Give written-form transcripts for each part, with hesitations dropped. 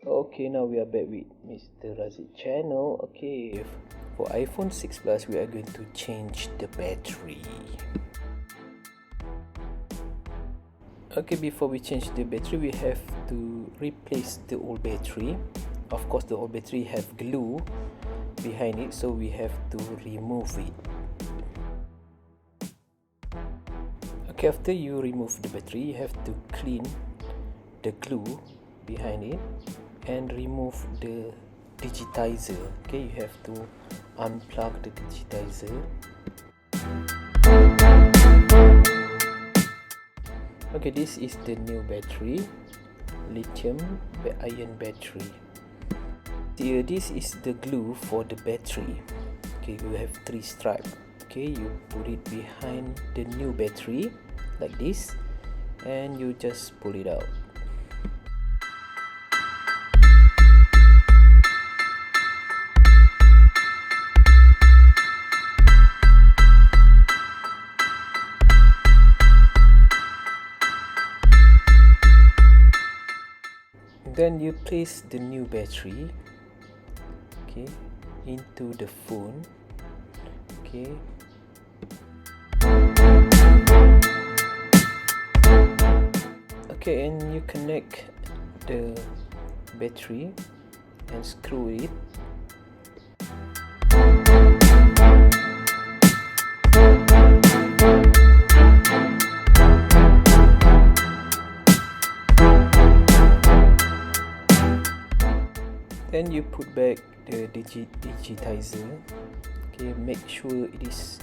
Okay, now we are back with Mr. Razid channel. Okay, for iPhone 6 Plus we are going to change the battery. Okay, before we change the battery we have to replace the old battery. Of course the old battery have glue behind it, so we have to remove it. Okay, after you remove the battery you have to clean the glue behind it and remove the digitizer. Okay, you have to unplug the digitizer. Okay, this is the new battery, lithium ion battery. Here, this is the glue for the battery. Okay, you have 3 stripes. Okay, you put it behind the new battery like this and you just pull it out. Then you place the new battery, okay, into the phone. Okay, okay, and you connect the battery and screw it. Then you put back the digitizer. Okay, make sure it is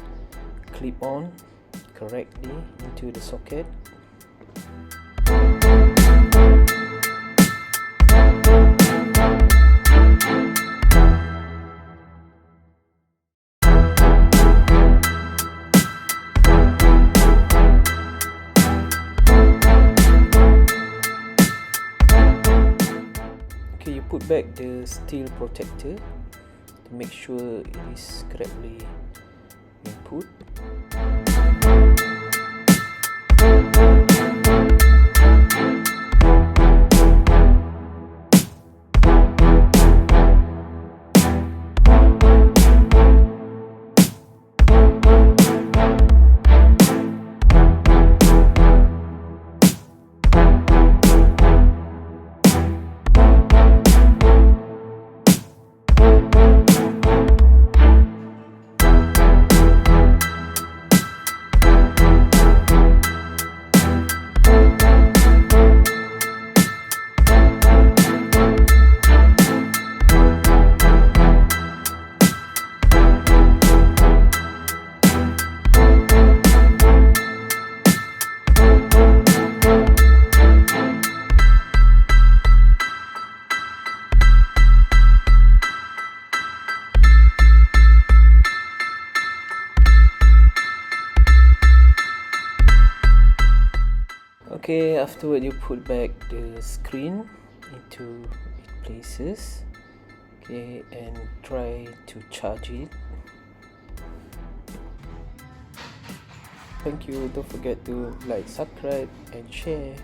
clip on correctly into the socket. Okay, you put back the steel protector to make sure it is correctly input. Okay, afterward you put back the screen into its places. Okay, and try to charge it. Thank you. Don't forget to like, subscribe and share.